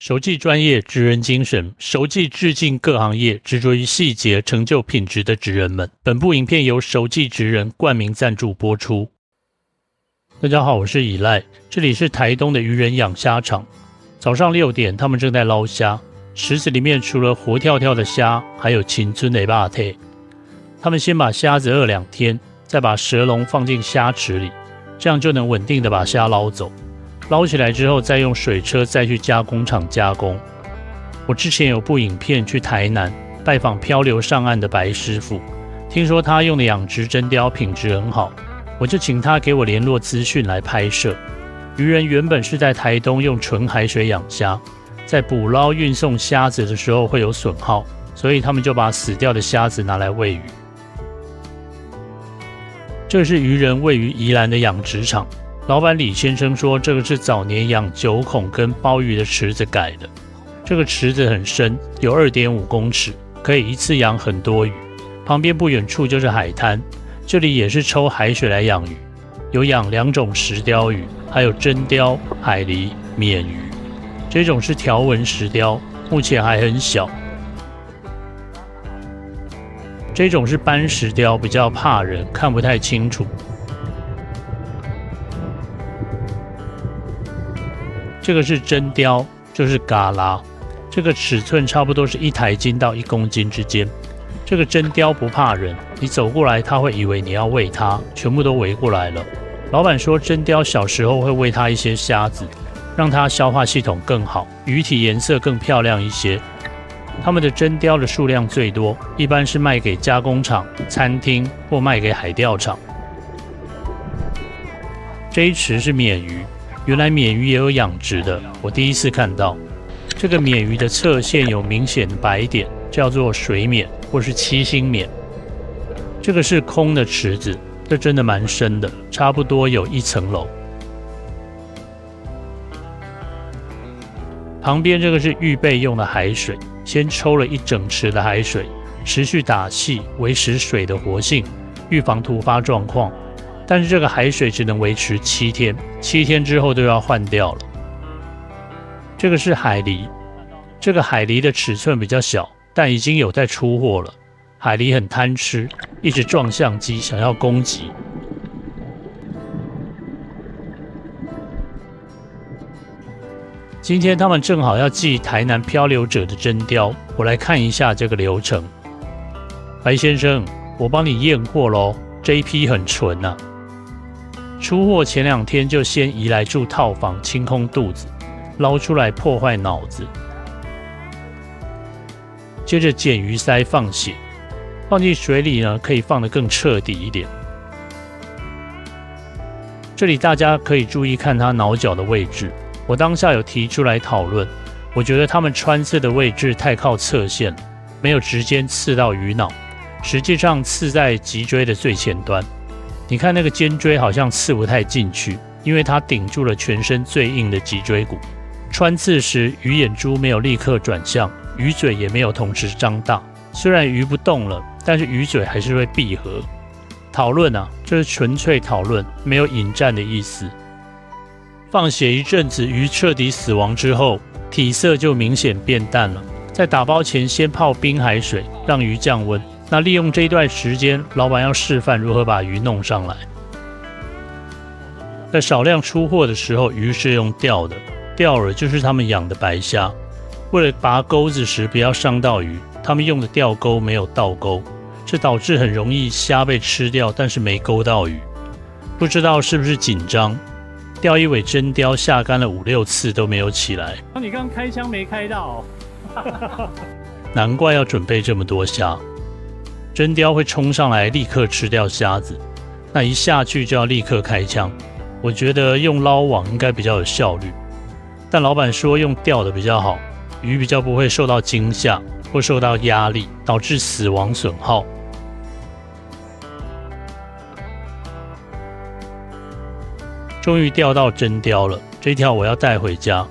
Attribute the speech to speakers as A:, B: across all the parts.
A: 熟记专业，职人精神。熟记致敬各行业执着于细节、成就品质的职人们。本部影片由熟记职人冠名赞助播出。大家好，我是以赖，这里是台东的渔人养虾场。早上6点，他们正在捞虾，池子里面除了活跳跳的虾，还有青春的肉体。他们先把虾子饿2天，再把蛇笼放进虾池里，这样就能稳定的把虾捞走。捞起来之后，再用水车再去加工厂加工。我之前有部影片去台南拜访漂流上岸的白师傅，听说他用的养殖真鲷品质很好，我就请他给我联络资讯来拍摄。渔人原本是在台东用纯海水养虾，在捕捞运送虾子的时候会有损耗，所以他们就把死掉的虾子拿来喂鱼。这是渔人位于宜兰的养殖场。老板李先生说，这个是早年养九孔跟鲍鱼的池子改的。这个池子很深，有 2.5 公尺，可以一次养很多鱼。旁边不远处就是海滩，这里也是抽海水来养鱼，有养2种石鲷鱼，还有真鲷、海鲢、鲶鱼。这种是条纹石鲷，目前还很小。这种是斑石鲷，比较怕人，看不太清楚。这个是真鲷，就是嘎啦，这个尺寸差不多是1台斤到1公斤之间。这个真鲷不怕人，你走过来，它会以为你要喂它，全部都围过来了。老板说，真鲷小时候会喂它一些虾子，让它消化系统更好，鱼体颜色更漂亮一些。他们的真鲷的数量最多，一般是卖给加工厂、餐厅或卖给海钓场。这一池是鲶鱼。原来鲶鱼也有养殖的，我第一次看到。这个鲶鱼的侧线有明显的白点，叫做水鲶或是七星鲶。这个是空的池子，这真的蛮深的，差不多有1层楼。旁边这个是预备用的海水，先抽了1整池的海水，持续打气，维持水的活性，预防突发状况。但是这个海水只能维持7天，7天之后都要换掉了。这个是海鲢，这个海鲢的尺寸比较小，但已经有在出货了。海鲢很贪吃，一直撞相机想要攻击。今天他们正好要寄台南漂流者的真鲷，我来看一下这个流程。白先生，我帮你验货咯，这一批很纯啊。出货前2天就先移来住套房，清空肚子，捞出来破坏脑子。接着剪鱼鳃放血，放进水里呢，可以放得更彻底一点。这里大家可以注意看它脑角的位置，我当下有提出来讨论，我觉得它们穿刺的位置太靠侧线了，没有直接刺到鱼脑，实际上刺在脊椎的最前端。你看那个肩椎好像刺不太进去，因为它顶住了全身最硬的脊椎骨。穿刺时，鱼眼珠没有立刻转向，鱼嘴也没有同时张大。虽然鱼不动了，但是鱼嘴还是会闭合。讨论啊，这是纯粹讨论，没有引战的意思。放血一阵子，鱼彻底死亡之后，体色就明显变淡了。在打包前先泡冰海水，让鱼降温。那利用这一段时间，老板要示范如何把鱼弄上来。在少量出货的时候，鱼是用钓的，钓饵就是他们养的白虾。为了拔钩子时不要伤到鱼，他们用的钓钩没有倒钩，这导致很容易虾被吃掉，但是没勾到鱼。不知道是不是紧张，钓一尾真鲷下竿了5、6次都没有起来。你刚开枪没开到难怪要准备这么多虾。真鲷会冲上来立刻吃掉虾子，那一下去就要立刻开枪。我觉得用捞网应该比较有效率，但老板说用钓的比较好，鱼比较不会受到惊吓或受到压力，导致死亡损耗。终于钓到真鲷了，这条我要带回家。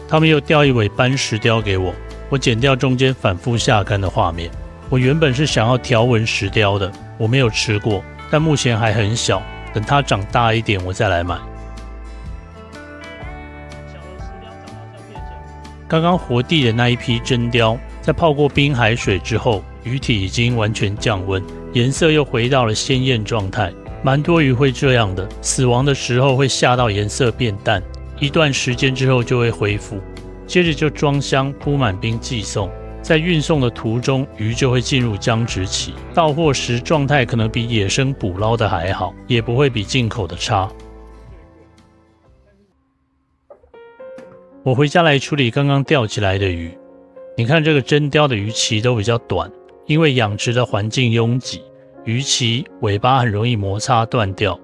A: 他们又钓一尾斑石鲷给我，我剪掉中间反复下竿的画面。我原本是想要条纹石鲷的，我没有吃过，但目前还很小，等它长大一点我再来买。刚刚活地的那一批真鲷，在泡过冰海水之后，鱼体已经完全降温，颜色又回到了鲜艳状态。蛮多鱼会这样的，死亡的时候会吓到颜色变淡，一段时间之后就会恢复，接着就装箱铺满冰寄送。在运送的途中，鱼就会进入僵直期，到货时状态可能比野生捕捞的还好，也不会比进口的差。我回家来处理刚刚钓起来的鱼，你看这个真鲷的鱼鳍都比较短，因为养殖的环境拥挤，鱼鳍尾巴很容易摩擦断掉。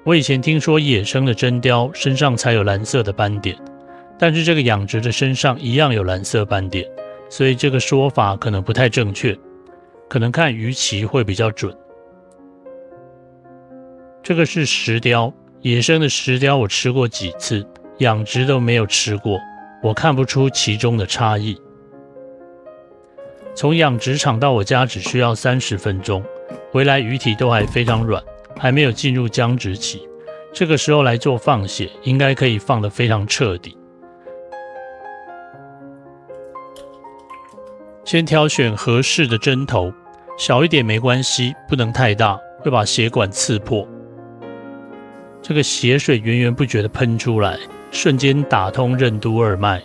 A: 我以前听说野生的真鲷身上才有蓝色的斑点，但是这个养殖的身上一样有蓝色斑点，所以这个说法可能不太正确，可能看鱼鳍会比较准。这个是石鲷，野生的石鲷我吃过几次，养殖都没有吃过，我看不出其中的差异。从养殖场到我家只需要30分钟，回来鱼体都还非常软，还没有进入僵直期。这个时候来做放血，应该可以放得非常彻底。先挑选合适的针头，小一点没关系，不能太大，会把血管刺破。这个血水源源不绝地喷出来，瞬间打通任督二脉。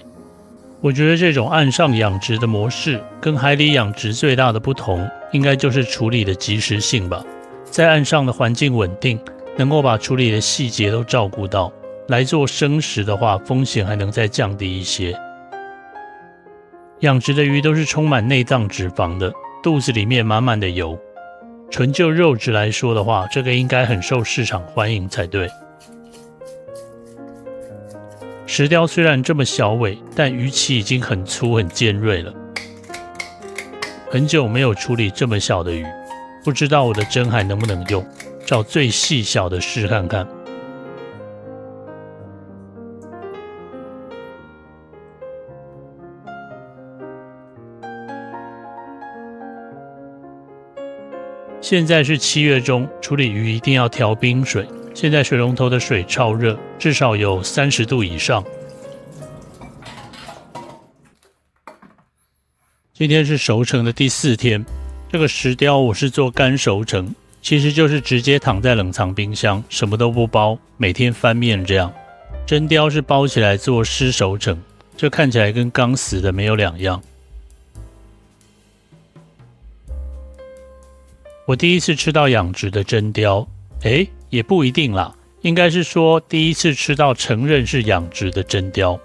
A: 我觉得这种岸上养殖的模式跟海里养殖最大的不同，应该就是处理的及时性吧。在岸上的环境稳定，能够把处理的细节都照顾到，来做生食的话，风险还能再降低一些。养殖的鱼都是充满内脏脂肪的，肚子里面满满的油。纯就肉质来说的话，这个应该很受市场欢迎才对。石鲷虽然这么小尾，但鱼鳍已经很粗很尖锐了。很久没有处理这么小的鱼，不知道我的针还能不能用，找最细小的试看看。现在是7月中，处理鱼一定要调冰水。现在水龙头的水超热，至少有30度以上。今天是熟成的第4天，这个石鲷我是做干熟成，其实就是直接躺在冷藏冰箱，什么都不包，每天翻面这样。真鲷是包起来做湿熟成，这看起来跟刚死的没有两样。我第一次吃到养殖的真鲷，也不一定啦，应该是说第一次吃到承认是养殖的真鲷。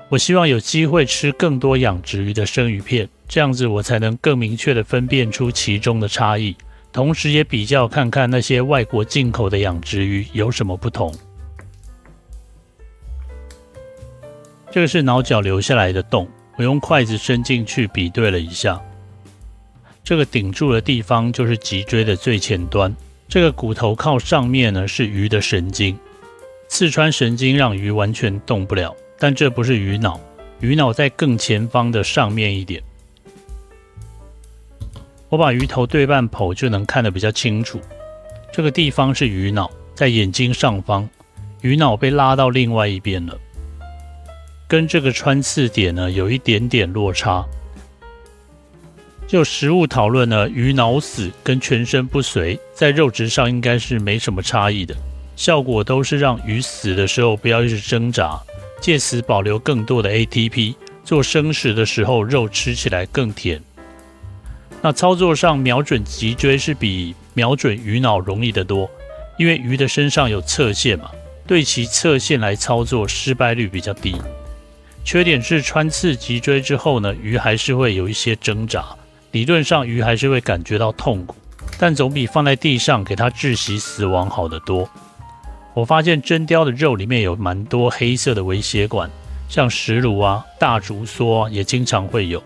A: 我希望有机会吃更多养殖鱼的生鱼片，这样子我才能更明确地分辨出其中的差异，同时也比较看看那些外国进口的养殖鱼有什么不同。这个是脑角留下来的洞，我用筷子伸进去比对了一下。这个顶住的地方就是脊椎的最前端，这个骨头靠上面呢是鱼的神经，刺穿神经让鱼完全动不了，但这不是鱼脑，鱼脑在更前方的上面一点。我把鱼头对半剖就能看得比较清楚，这个地方是鱼脑，在眼睛上方，鱼脑被拉到另外一边了，跟这个穿刺点呢有一点点落差。就食物讨论呢，鱼脑死跟全身不遂在肉质上应该是没什么差异的，效果都是让鱼死的时候不要一直挣扎，借此保留更多的 ATP， 做生食的时候肉吃起来更甜。那操作上瞄准脊椎是比瞄准鱼脑容易得多，因为鱼的身上有侧线嘛，对其侧线来操作失败率比较低。缺点是穿刺脊椎之后呢，鱼还是会有一些挣扎，理论上鱼还是会感觉到痛苦，但总比放在地上给它窒息死亡好得多。我发现真鲷的肉里面有蛮多黑色的微血管，像石颅啊、大竹梭啊也经常会有，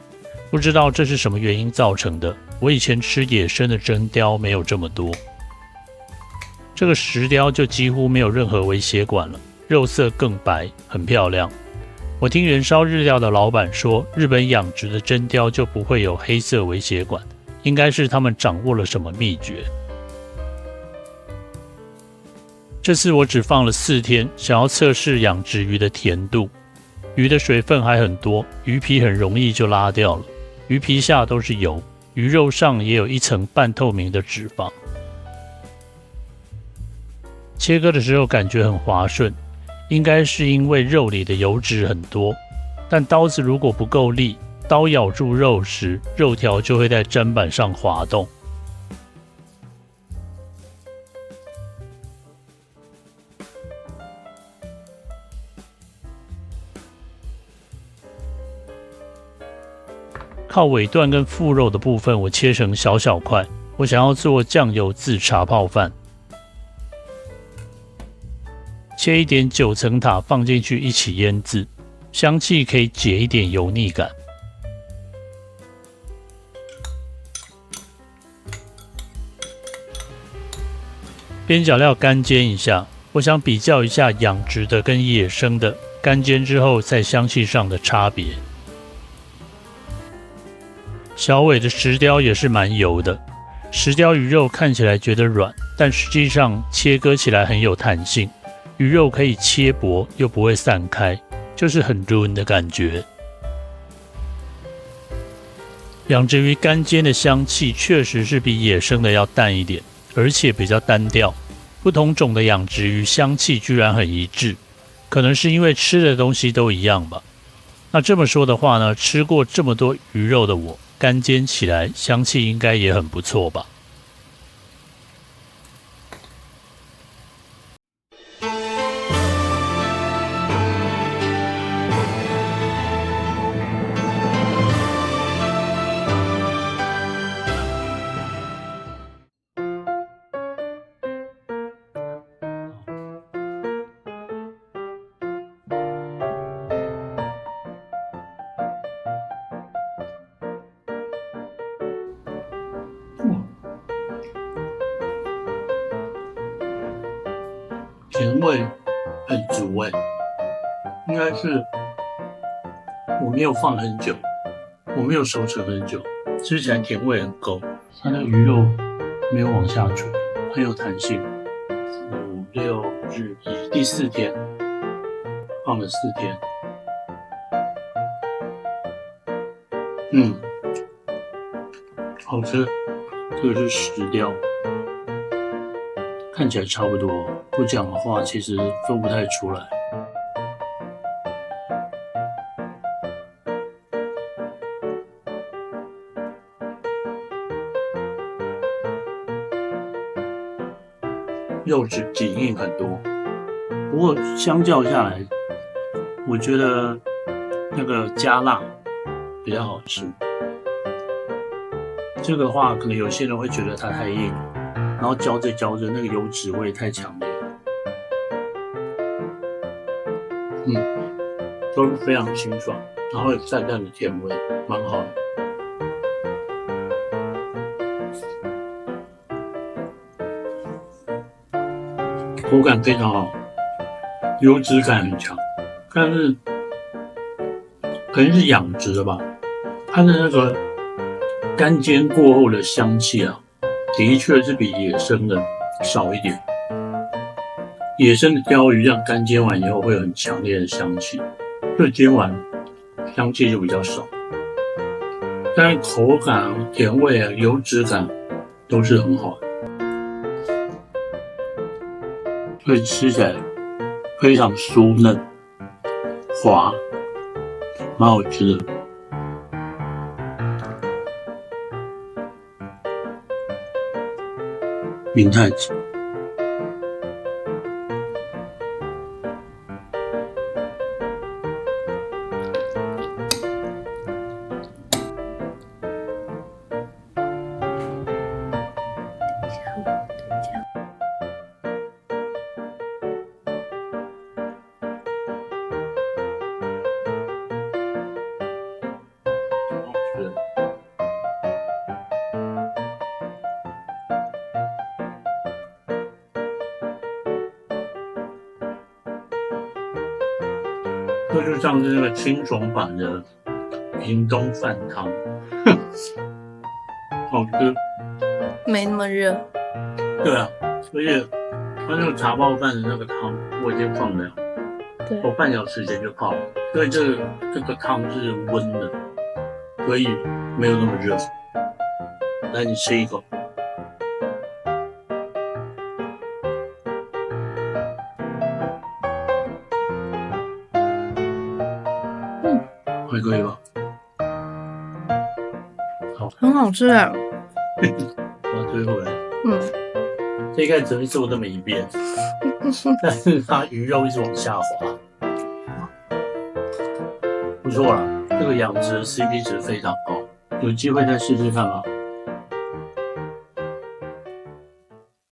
A: 不知道这是什么原因造成的。我以前吃野生的真鲷没有这么多，这个石鲷就几乎没有任何微血管了，肉色更白，很漂亮。我听燃烧日料的老板说，日本养殖的真鲷就不会有黑色微血管，应该是他们掌握了什么秘诀。这次我只放了4天，想要测试养殖鱼的甜度。鱼的水分还很多，鱼皮很容易就拉掉了。鱼皮下都是油，鱼肉上也有一层半透明的脂肪。切割的时候感觉很滑顺，应该是因为肉里的油脂很多。但刀子如果不够力，刀咬住肉时，肉条就会在砧板上滑动。靠尾段跟腹肉的部分，我切成小小块。我想要做酱油渍茶泡饭，切一点9层塔放进去一起腌制，香气可以解一点油腻感。边角料干煎一下，我想比较一下养殖的跟野生的干煎之后在香气上的差别。小尾的石雕也是蛮油的，石雕鱼肉看起来觉得软，但实际上切割起来很有弹性，鱼肉可以切薄又不会散开，就是很润的感觉。养殖鱼干煎的香气确实是比野生的要淡一点，而且比较单调。不同种的养殖鱼香气居然很一致，可能是因为吃的东西都一样吧。那这么说的话呢，吃过这么多鱼肉的我，干煎起来香气应该也很不错吧。甜味很足应该是我没有放很久，我没有熟成很久，吃起来甜味很够。它的鱼肉没有往下煮，很有弹性。5、6日第4天放了4天，好吃。这个是石雕，看起来差不多，不讲的话其实分不太出来。肉质紧硬很多，不过相较下来，我觉得那个加辣比较好吃。这个的话，可能有些人会觉得它太硬，然后嚼着嚼着那个油脂味太强烈了。都是非常清爽，然后有淡淡的甜味，蛮好的。口感非常好，油脂感很强，但是可能是养殖的吧，它的那个干煎过后的香气啊，的确是比野生的少一点。野生的鲷鱼这样干煎完以后会有很强烈的香气，这煎完香气就比较少，但是口感、甜味啊、油脂感都是很好的，所以吃起来非常酥嫩、滑，蛮好吃的。明太子。这就像是那个清爽版的屏东饭汤，好吃，
B: 没那么热。
A: 对啊，而且它它那个茶泡饭的那个汤我已经放凉，
B: 对，
A: 我半小时前就泡了，所以这个汤是温的，所以没有那么热。来，你吃一口。还可以吧？好，
B: 很好吃哎。
A: 我要追回来。这应该只会做这么一遍，但是它鱼肉一直往下滑，不错啦。这个养殖的 CP 值非常高，有机会再试试看吧。